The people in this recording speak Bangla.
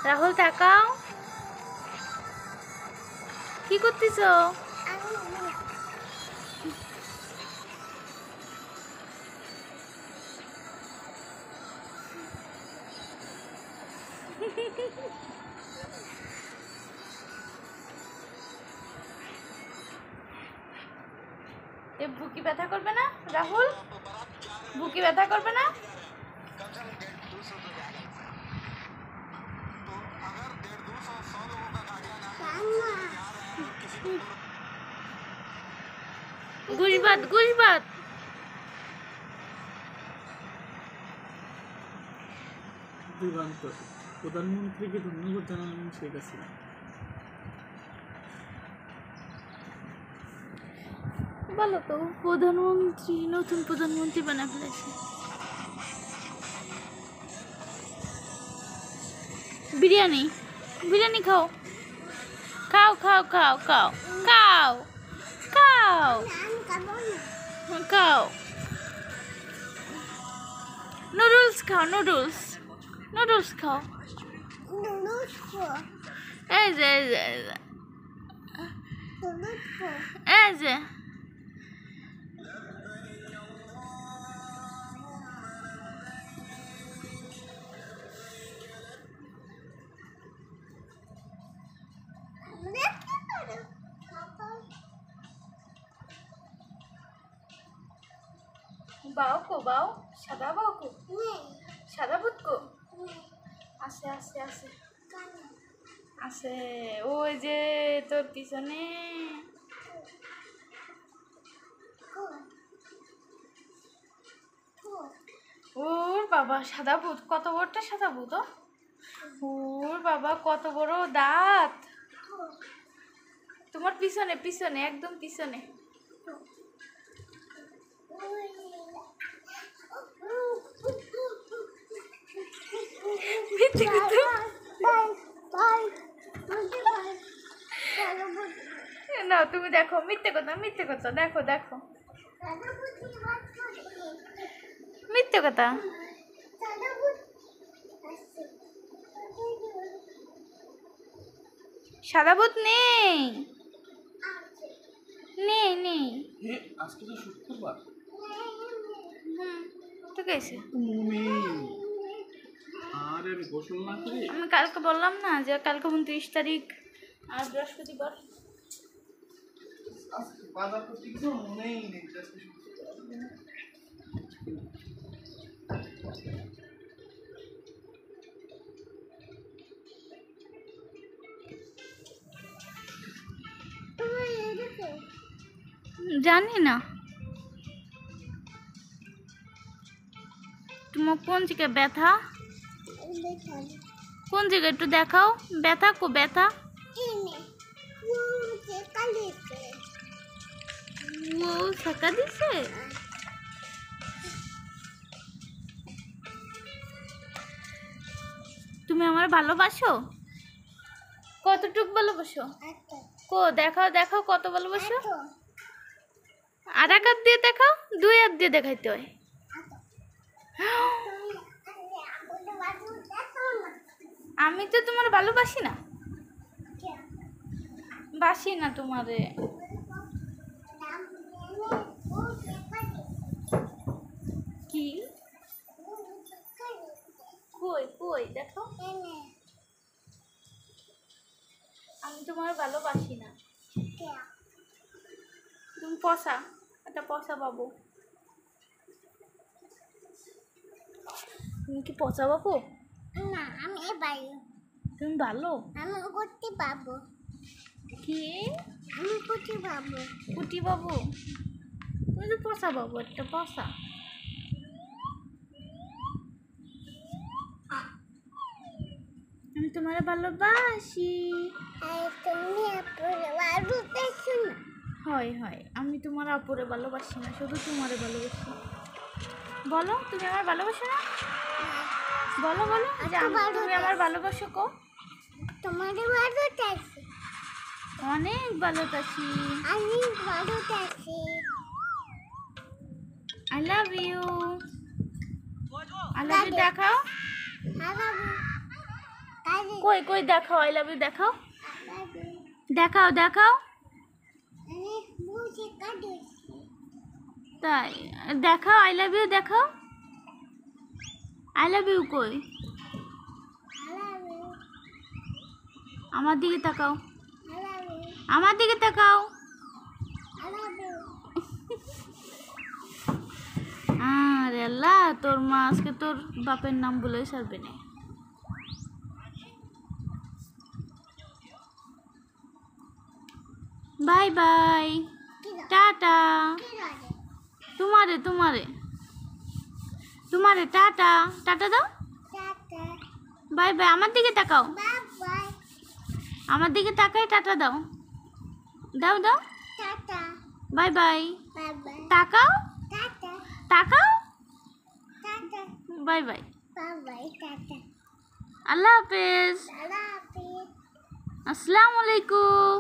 রাহুল তাকাও, কি করতেছো? বুকি ব্যথা করবে না রাহুল? বুকি ব্যথা করবে না? গুজবাত গুজবাত। প্রধানমন্ত্রীকে ধন্যবাদ জানালেন শেখ হাসিনা। বলো তো, প্রধানমন্ত্রী, নতুন প্রধানমন্ত্রী বানা ফেলেছে। বিরিয়ানি, বিরিয়ানি খাও, খাও খাও খাও খাও খাও খাও খাও। নুডলস খাও, নুডলস, নুডলস খাও। এই যে এই যে এই যে বাও কো বাও, সাদা বাও কো, সাদা বুট কো আছে আছে আছে আছে, ওই যে তোর পিছনে। ওর বাবা সাদা ভূত, কত বড়টা সাদা ভূত! ওর বাবা কত বড় দাঁত! তোমার পিছনে পিছনে একদম পিছনে। না তুমি দেখো, মিথ্যে কথা, মিথ্যে কথা, দেখো দেখো, মিথ্যে কথা। সাদা ভূত নেই, নেই নেই। আজকে তো শুক্রবার। ঠিক আছে। আরে আমি গোসল না করি। আমি কালকে বললাম না যে কালকে 29 তারিখ আর বৃহস্পতিবার। বাজার করতে কিছু মনেই নেই। জানি না তোমার কোন জায়গায় ব্যথা, কোন জায়গায় একটু দেখাও। ব্যথা কো ব্যথা? ও শেখা দিছে। তুমি আমার ভালোবাসো? কতটুক ভালোবাসো? কো দেখাও দেখাও, কত ভালোবাসো? আর এক হাত দিয়ে দেখাও, দুই হাত দিয়ে দেখাইতে হয়। আমি তো তোমার ভালোবাসি না, বাসি না তোমারে। কি কই কই দেখো, আমি তোমার ভালোবাসি না। তুমি পচা, একটা পচা বাবু। তুমি কি পচা বাবু? না আমি ভালো। তুমি ভালো? আমি করতে পারবো। কি? আমি করতে পারবো। কুটি বাবু? তুমি তো পচা বাবু, একটা পচা। আমি তোমার ভালোবাসি। তুমি ভালোবাসো না? হয় হয়, আমি তোমার আপুরে ভালোবাসি না, শুধু তোমারে ভালোবাসি। বলো তুমি আমার ভালোবাসো না? বলো বলো যে তুমি আমার ভালোবাসো। কো তোমাদের ভালোবাসি, অনেক ভালোবাসি। আমি ভালোবাসি। I love you. I love you দেখাও। I love you. কাজে কই কই দেখাও, আই লাভ ইউ দেখাও, কাজে দেখাও দেখাও। আমি বুঝে কাজে তাই দেখাও, আই লাভ ইউ দেখাও। আই লাভ ইউ কই? আলাবে আমার দিকে তাকাও, আলাবে আমার দিকে তাকাও। আলাবে আরে আল্লাহ, তোর মা আজকে তোর বাপের নাম বলে সারবে না। বাই বাই, কি দাও টাটা। কি দাও তোমারে তোমারে তোমারে টাটা, টাটা দাও। টাটা বাই বাই, আমার দিকে তাকাও, বাই বাই আমার দিকে তাকাই টাটা দাও, দাও দাও। Tata bye bye, bye bye তাকাও টাটা তাকাও। Tata bye bye, bye bye tata Allah হাফেজ, আলাবে আসসালামু আলাইকুম।